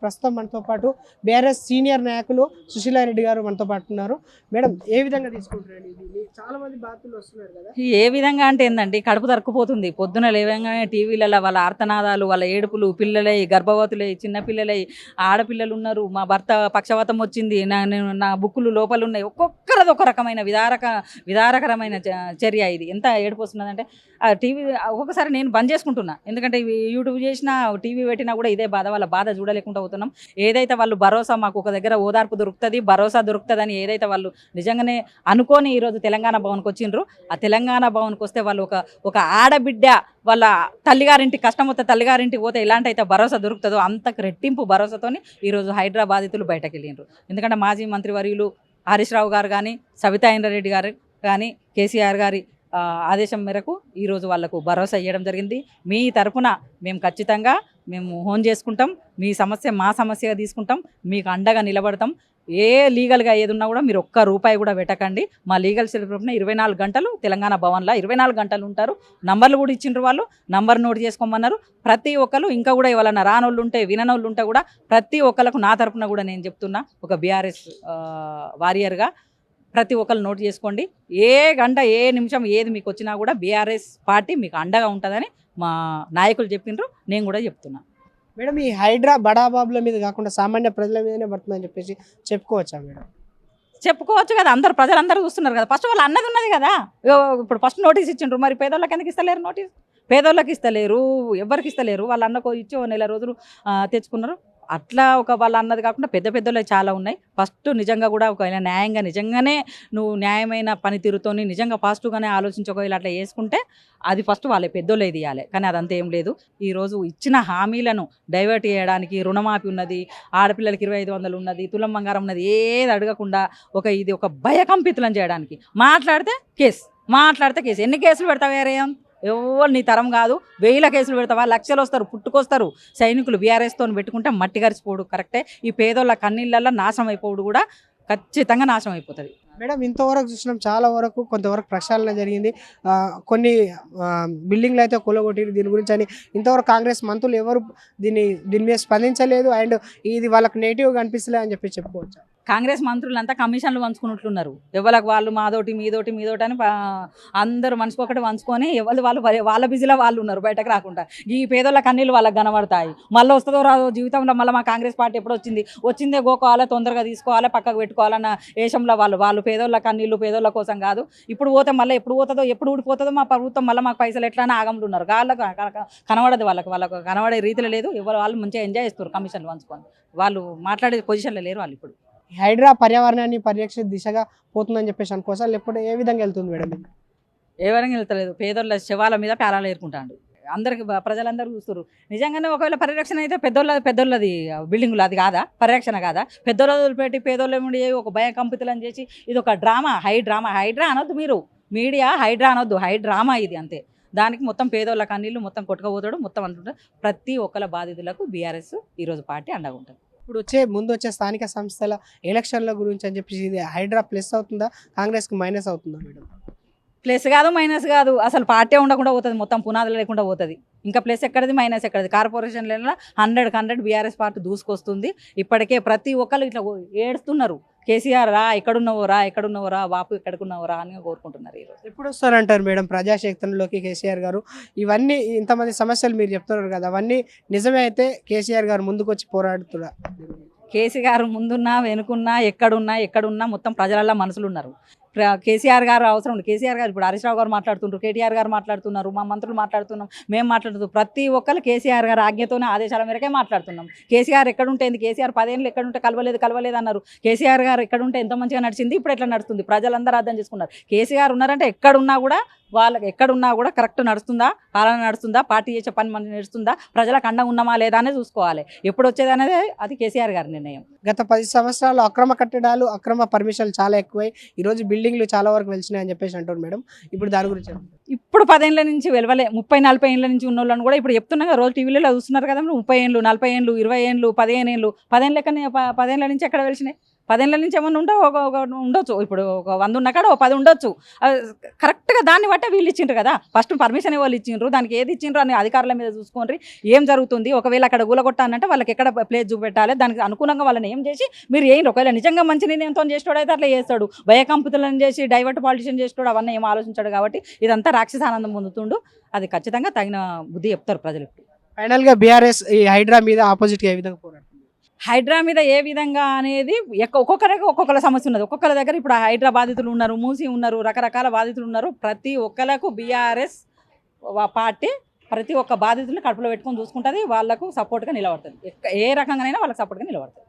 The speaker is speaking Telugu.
ప్రస్తుతం మనతో పాటు బీఆర్ఎస్ సీనియర్ నాయకులు సుశీలారెడ్డి గారు మనతో పాటు ఉన్నారు. మేడం, ఏ విధంగా తీసుకుంటారండి ఇది? చాలా మంది బాధితులు వస్తున్నారు కదా. ఏ విధంగా అంటే ఏందండి, కడుపు తరుక్కుపోతుంది. పొద్దున లేవగానే టీవీలలో వాళ్ళ ఆర్తనాదాలు, వాళ్ళ ఏడుపులు, పిల్లలై, గర్భవతులై, చిన్నపిల్లలై, ఆడపిల్లలు ఉన్నారు. మా భర్త పక్షవాతం వచ్చింది, నా బుక్కులు లోపల ఉన్నాయి. ఒక్కొక్కరిది ఒక రకమైన విదారకరమైన చర్య. ఇది ఎంత ఏడుపు వస్తున్నదంటే టీవీ ఒక్కొక్కసారి నేను బంద్ చేసుకుంటున్నా. ఎందుకంటే యూట్యూబ్ చేసినా, టీవీ పెట్టినా కూడా ఇదే బాధ. వాళ్ళ బాధ చూడలేకుండా అవుతున్నాం. ఏదైతే వాళ్ళు భరోసా, మాకు ఒక దగ్గర ఓదార్పు దొరుకుతుంది, భరోసా దొరుకుతుంది అని ఏదైతే వాళ్ళు నిజంగానే అనుకోని ఈరోజు తెలంగాణ భవన్కి వచ్చిండ్రు. ఆ తెలంగాణ భవన్కి వస్తే వాళ్ళు ఒక ఆడబిడ్డ వాళ్ళ తల్లిగారింటి కష్టం వస్తే తల్లిగారింటికి పోతే ఎలాంటి అయితే భరోసా దొరుకుతుందో అంతకు రెట్టింపు భరోసాతోని ఈరోజు హైదరాబాదితులు బయటకు వెళ్ళిండ్రు. ఎందుకంటే మాజీ మంత్రివర్యులు హరీష్ రావు గారు కానీ, సబితా ఇంద్రారెడ్డి గారు కానీ, కేసీఆర్ గారి ఆదేశం మేరకు ఈరోజు వాళ్లకు భరోసా ఇవ్వడం జరిగింది. మీ తరఫున మేము ఖచ్చితంగా హోన్ చేసుకుంటాం. మీ సమస్య మా సమస్యగా తీసుకుంటాం. మీకు అండగా నిలబడతాం. ఏ లీగల్గా ఏదున్నా కూడా మీరు ఒక్క రూపాయి కూడా పెట్టకండి. మా లీగల్ సెల్ తరఫున 24 గంటలు తెలంగాణ భవన్లో 24 గంటలు ఉంటారు. నంబర్లు కూడా ఇచ్చిండ్రు వాళ్ళు. నంబర్ నోట్ చేసుకోమన్నారు. ప్రతి ఒక్కరు ఇంకా కూడా ఎవరన్నా రానోళ్ళు ఉంటే, విననోళ్ళు ఉంటే కూడా ప్రతి ఒక్కరికి నా తరఫున కూడా నేను చెప్తున్నా, ఒక బీఆర్ఎస్ వారియర్గా ప్రతి ఒక్కరు నోట్ చేసుకోండి. ఏ గంట, ఏ నిమిషం ఏది మీకు వచ్చినా కూడా బీఆర్ఎస్ పార్టీ మీకు అండగా ఉంటుందని మా నాయకులు చెప్పిండ్రు. నేను కూడా చెప్తున్నా. మేడం, ఈ హైడ్రా బడాబాబుల మీద కాకుండా సామాన్య ప్రజల మీదనే పడుతుందని చెప్పేసి చెప్పుకోవచ్చా మేడం? చెప్పుకోవచ్చు కదా. ప్రజలందరూ చూస్తున్నారు కదా. ఫస్ట్ వాళ్ళు అన్నది ఉన్నది కదా. ఇప్పుడు ఫస్ట్ నోటీస్ ఇచ్చిండ్రు, మరి పేదోళ్ళకి ఎందుకు ఇస్తలేరు నోటీస్? పేదోళ్ళకి ఇస్తలేరు, ఎవరికి ఇస్తలేరు. వాళ్ళ అన్నకు ఇచ్చి 1 నెల రోజులు తెచ్చుకున్నారు. అట్లా వాళ్ళ అన్నది కాకుండా పెద్దోళ్ళే చాలా ఉన్నాయి. ఫస్ట్ నిజంగా కూడా ఒకవేళ న్యాయంగా, నిజంగానే నువ్వు న్యాయమైన పనితీరుతోని నిజంగా పాజిటివ్గానే ఆలోచించుకోవాలి. అట్లా చేసుకుంటే అది ఫస్ట్ వాళ్ళే పెద్దోళ్ళే తీయాలి. కానీ అదంతా ఏం లేదు. ఈరోజు ఇచ్చిన హామీలను డైవర్ట్ చేయడానికి రుణమాఫీ ఉన్నది, ఆడపిల్లలకి 2500 ఉన్నది, తులం బంగారం ఉన్నది, ఏది అడగకుండా ఇది ఒక భయకంపితులను చేయడానికి మాట్లాడితే కేసు. ఎన్ని కేసులు పెడతావేరే? ఎవరు నీ తరం కాదు. 1000 కేసులు పెడతావా? లక్షలు వస్తారు, పుట్టుకొస్తారు. సైనికులు బీఆర్ఎస్తో పెట్టుకుంటే మట్టి గరిచిపోడు కరెక్టే. ఈ పేదోళ్ళ కన్నీళ్ళల్లో నాశనం అయిపోవడు కూడా ఖచ్చితంగా నాశనం అయిపోతుంది. మేడం, ఇంతవరకు చూసినాం, చాలా వరకు కొంతవరకు ప్రక్షాళన జరిగింది. కొన్ని బిల్డింగ్లు అయితే కూలగొట్టిరు. దీని గురించి అని ఇంతవరకు కాంగ్రెస్ మంత్రులు ఎవరు దీని మీద స్పందించలేదు. అండ్ ఇది వాళ్ళకి నెగిటివ్గా అనిపిస్తలే అని చెప్పి చెప్పుకోవచ్చు. కాంగ్రెస్ మంత్రులంతా కమిషన్లు పంచుకున్నట్లున్నారు. ఎవరికి వాళ్ళు మీదోటి అని అందరూ మనిషికొకటి పంచుకొని వాళ్ళ బిజీలో వాళ్ళు ఉన్నారు, బయటకు రాకుండా. ఈ పేదోళ్ళ కన్నీళ్ళు వాళ్ళకి కనబడతాయి. మళ్ళీ వస్తుందో రాదో జీవితంలో. మళ్ళీ మా కాంగ్రెస్ పార్టీ ఎప్పుడు వచ్చిందే గోకోవాలి, తొందరగా తీసుకోవాలి, పక్కకు పెట్టుకోవాలన్న ఏషంలో వాళ్ళు పేదోళ్ళ కన్నీళ్ళు పేదోళ్ళ కోసం కాదు. ఇప్పుడు పోతే మళ్ళీ ఎప్పుడు పోతుందో, ఎప్పుడు ఊడిపోతుందో మా ప్రభుత్వం, మళ్ళీ మాకు పైసలు ఎట్లా అని ఆగంలో ఉన్నారు. వాళ్ళకు కనబడదు, వాళ్ళకు కనబడే రీతిలో లేదు. వాళ్ళు మంచిగా ఎంజాయ్ చేస్తారు కమిషన్లు పంచుకొని. వాళ్ళు మాట్లాడే పొజిషన్లో లేరు వాళ్ళు. ఇప్పుడు హైడ్రా పర్యావరణాన్ని పరిరక్షించే దిశగా పోతుందని చెప్పేసి అనుకోసా, లేకపోతే ఏ విధంగా వెళ్తుంది మేడం? ఏ విధంగా వెళ్తలేదు. పేదోళ్ళ శవాల మీద పేరాలు ఏరుకుంటాడు. అందరికి ప్రజలందరూ చూస్తారు. నిజంగానే ఒకవేళ పరిరక్షణ అయితే పెద్దోళ్ళది బిల్డింగులు అది కాదా? పరిరక్షణ కాదా? పెద్దోళ్ళు పెట్టి పేదోళ్ళ ఒక భయకంపితులను చేసి ఇది ఒక డ్రామా. హైడ్రా అనొద్దు మీరు, మీడియా హైడ్రా అనొద్దు. హైడ్రామా ఇది అంతే. దానికి మొత్తం పేదోళ్ళ కన్నీళ్ళు మొత్తం కొట్టుకుపోతాడు. మొత్తం అంటుంటారు. ప్రతి ఒక్కల బాధితులకు బీఆర్ఎస్ ఈరోజు పార్టీ అండగా ఉంటుంది. ఇప్పుడు ముందు వచ్చే స్థానిక సంస్థల ఎలక్షన్ల గురించి అని చెప్పేసి ఇది హైడ్రా ప్లస్ అవుతుందా, కాంగ్రెస్కి మైనస్ అవుతుందా మేడం? ప్లస్ కాదు, మైనస్ కాదు. అసలు పార్టీ ఉండకుండా పోతుంది. మొత్తం పునాదులు లేకుండా పోతుంది. ఇంకా ప్లస్ ఎక్కడిది, మైనస్ ఎక్కడిది? కార్పొరేషన్లలో 100 బీఆర్ఎస్ పార్టీ దూసుకొస్తుంది. ఇప్పటికే ప్రతి ఒక్కరు ఇట్లా ఏడుస్తున్నారు. కేసీఆర్ రా, ఎక్కడున్నవరా బాపు, ఎక్కడికున్నవరా అని కోరుకుంటున్నారు. ఈరోజు ఎప్పుడు వస్తారంటారు మేడం ప్రజాశక్తిలోకి కేసీఆర్ గారు? ఇవన్నీ ఇంతమంది సమస్యలు మీరు చెప్తున్నారు కదా, అవన్నీ నిజమే అయితే కేసీఆర్ గారు ముందుకు వచ్చి పోరాడుతున్నారు? కేసీఆర్ ముందున్నా వెనుకున్నా ఎక్కడున్నా మొత్తం ప్రజలల్లో మనుషులు ఉన్నారు. కేసీఆర్ గారు అవసరం ఉంది. కేసీఆర్ గారు ఇప్పుడు హరీష్ రావు గారు మాట్లాడుతుంటారు, కేటీఆర్ గారు మాట్లాడుతున్నారు, మా మంత్రులు మాట్లాడుతున్నాం, మేము మాట్లాడుతున్నాం. ప్రతి ఒక్కరు కేసీఆర్ గారు ఆజ్ఞతోనే ఆదేశాల మేరకే మాట్లాడుతున్నాం. కేసీఆర్ ఎక్కడుంటే కేసీఆర్ 10 ఏళ్ళు ఎక్కడుంటే కలవలేదు అన్నారు. కేసీఆర్ గారు ఎక్కడుంటే ఎంతో మంచిగా నడిచింది, ఇప్పుడు ఎట్లా నడుస్తుంది ప్రజలందరూ అర్థం చేసుకున్నారు. కేసీఆర్ ఉన్నారంటే ఎక్కడున్నా కూడా కరెక్ట్ నడుస్తుందా, పాలన నడుస్తుందా, పార్టీ చేసే పని మన నడుస్తుందా, ప్రజలకు అండగా ఉన్నామా లేదా అనేది చూసుకోవాలి. ఎప్పుడు వచ్చేది అనేది అది కేసీఆర్ గారి నిర్ణయం. గత 10 సంవత్సరాలు అక్రమ కట్టడాలు, అక్రమ పర్మిషన్లు చాలా ఎక్కువై ఈరోజు బిల్డింగ్లు చాలా వరకు వెలిసినాయి అని చెప్పేసి అంటారు మేడం. ఇప్పుడు దాని గురించి ఇప్పుడు 10 ఏళ్ళ నుంచి వెలవలే, 30-40 ఏళ్ళ నుంచి ఉన్న వాళ్ళని కూడా ఇప్పుడు చెప్తున్నా రోజు టీవీలో చూస్తున్నారు కదా. 30 ఏళ్ళు, 40 ఏళ్ళు, 20 ఏళ్ళు, 15 ఏళ్ళు, 10 ఏళ్ళ నుంచి ఎక్కడ వెలిసినాయి? 10 ఏళ్ల నుంచి ఏమన్నా ఉంటే ఒక ఉండొచ్చు. ఇప్పుడు ఒక 100 ఉన్న కాడ ఓ 10 ఉండొచ్చు. కరెక్ట్‌గా దాన్ని బట్టే వీళ్ళు ఇచ్చిండ్రు కదా! ఫస్ట్ పర్మిషన్ ఎవళ్ళు ఇచ్చిండ్రు, దానికి ఏది ఇచ్చిండ్రు అని అధికారుల మీద చూసుకోండి. ఏం జరుగుతుంది, ఒకవేళ అక్కడ కూలగొట్టానంటే వాళ్ళకి ఎక్కడ ప్లేస్ చూపెట్టాలి, దానికి అనుగుణంగా వాళ్ళని ఏం చేసి మీరు చేయండి. ఒకవేళ నిజంగా మంచి నిర్ణయంతో చేసేటోడైతే అట్లా చేస్తాడు. భయకంపితులను చేసి డైవర్ట్ పాలిటిషియన్ చేసేటోడు అవన్నీ ఏం ఆలోచించాడు. కాబట్టి ఇదంతా రాక్షసానందం పొందుతుండు. అది ఖచ్చితంగా తగిన బుద్ధి చెప్తారు ప్రజలు. ఫైనల్గా బీఆర్ఎస్ ఈ హైడ్రా మీద ఆపోజిట్గా ఏ విధంగా పోరాడుతుంది? హైడ్రా మీద ఏ విధంగా అనేది ఒక్కొక్కరికి ఒక్కొక్కల సమస్య ఉన్నది. ఒక్కొక్కరి దగ్గర ఇప్పుడు హైడ్రా బాధితులు ఉన్నారు, మూసి ఉన్నారు, రకరకాల బాధితులు ఉన్నారు. ప్రతి ఒక్కరికి బీఆర్ఎస్ పార్టీ ప్రతి ఒక్క బాధితుల్ని కడుపులో పెట్టుకొని చూసుకుంటుంది, వాళ్ళకు సపోర్ట్గా నిలబడుతుంది. ఏ రకంగానైనా వాళ్ళకి సపోర్ట్గా నిలబడుతుంది.